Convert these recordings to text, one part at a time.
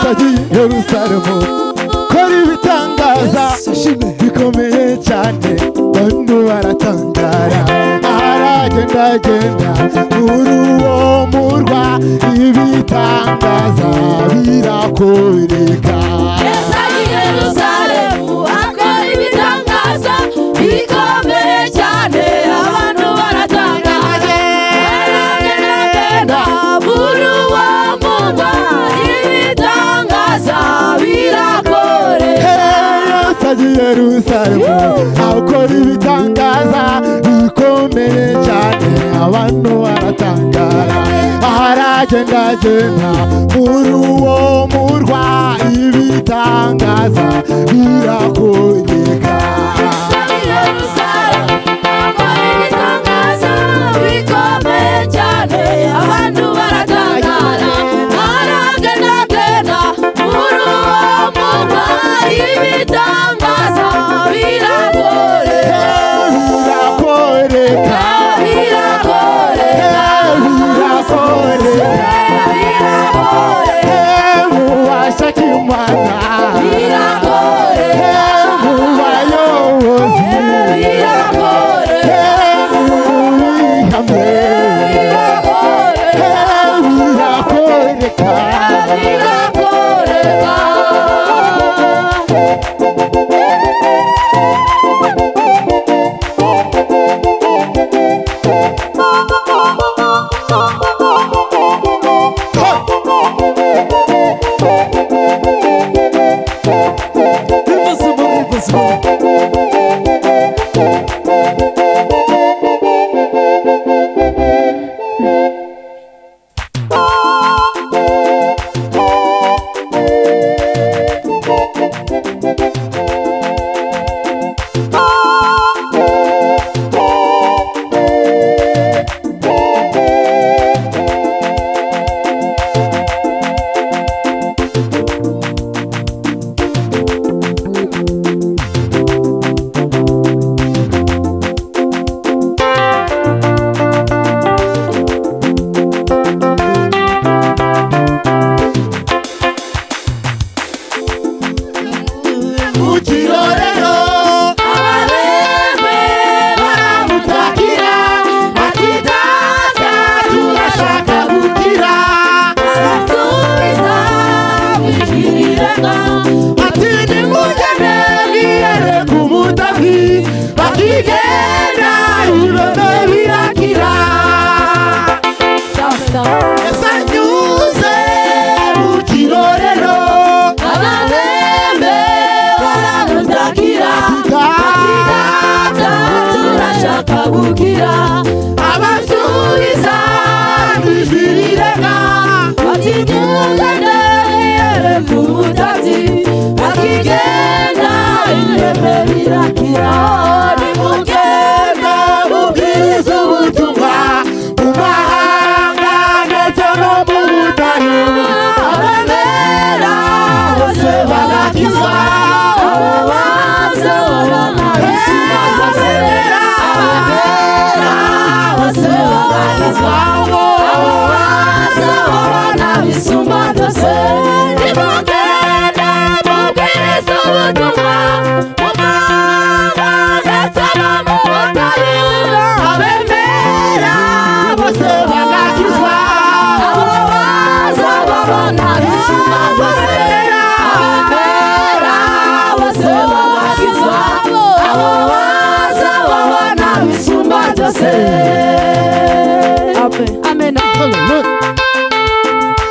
agiye i Yerusalemu kora ibitangaza bikomeye cyane abantu baratangara aragenda muri uwo murwa ibitangaza birakoreka Yesu ari i Yerusalemu akora ibitangaza bikomeye cyane abantu baratangara aragenda muri uwo murwa ibitangaza birakoreka Yesu ari i Yerusalemu akora ibitangaza bikomeye cyane abantu baratangara aragenda muri uwo murwa ibitangaza birakoreka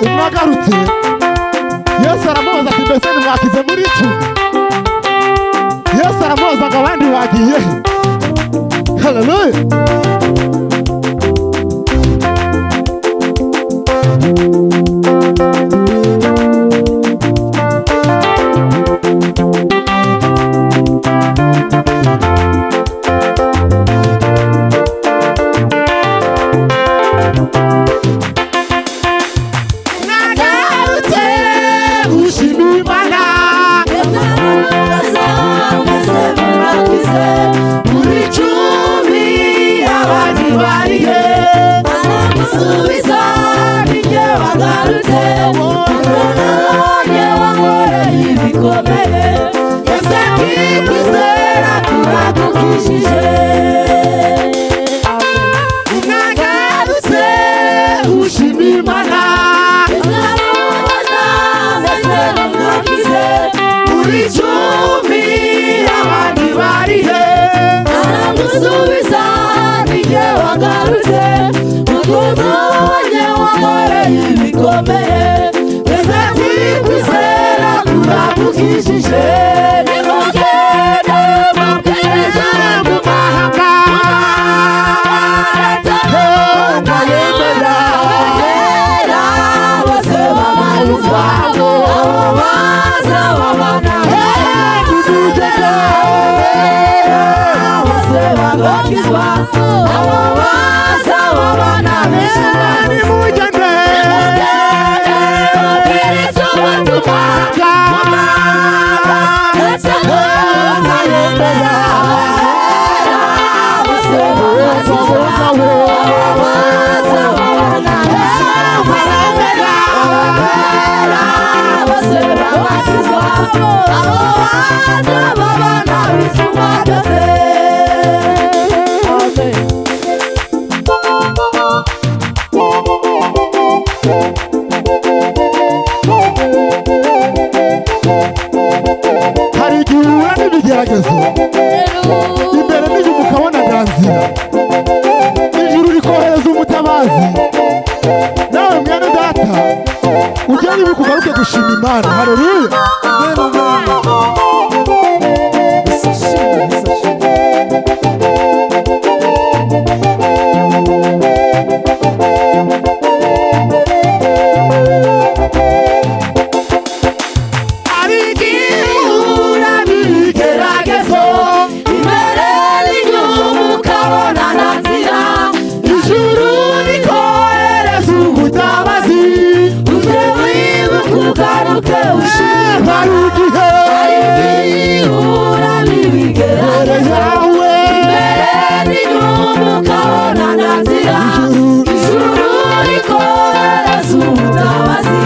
umwagarutse Yesu aramubaza ati mbese nimwakize muri icumi Yesu aramubaza ngo abandi bagiye haleluya Muri cumi kwizera kuragukijije Nagarutse ushima Imana muri cumi abandi barihe aramusubiza nijye wagarutse kuko nabonye wankoreye ibikomeye twese turi kwizera kuragukijije nimugende mubwirize mu mahanga abera bose babarizwa abo baza babana bose bagakizwa abo baza babana nimugende mubwirize ubutumwa ndetse n'abayemera bose bagakizwa abo baza babana bose bagakizwa abo baza babana bisumba byose hari igihe uhura n'ibigeragezo imbere n'inyuma ukabona nta nzira ijuru rikohereza umutabazi nawe mwene data ujye wibuka ugaruke gushima Imana haleluya hari igihe uhura n'ibigeragezo imbere n'inyuma ukabona nta nzira ijuru rikohereza umutabazi ujye wibuka ugaruke ushima hari igihe hari igihe uhura n'ibigeragezo imbere n'inyuma ukabona nta nzira ijuru rikohereza umutabazi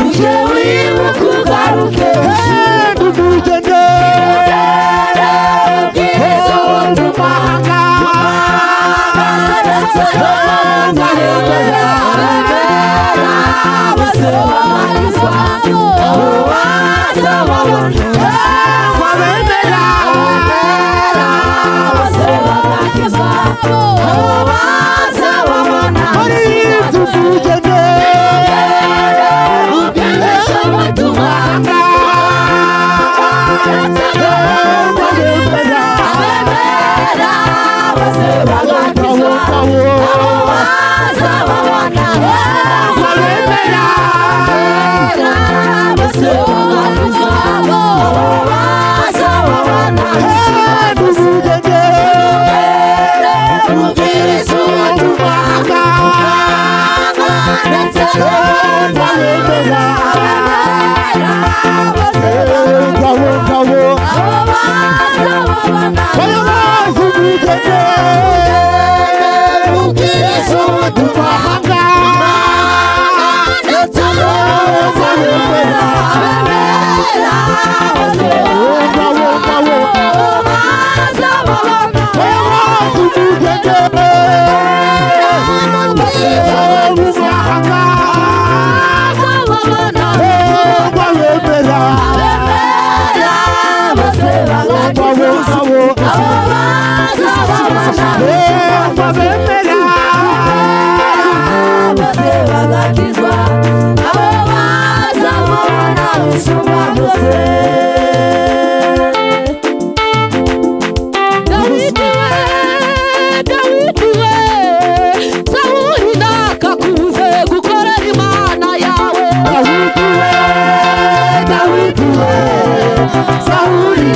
ujye wibuka ugaruke nimugende muri inzu nimugende Sawuli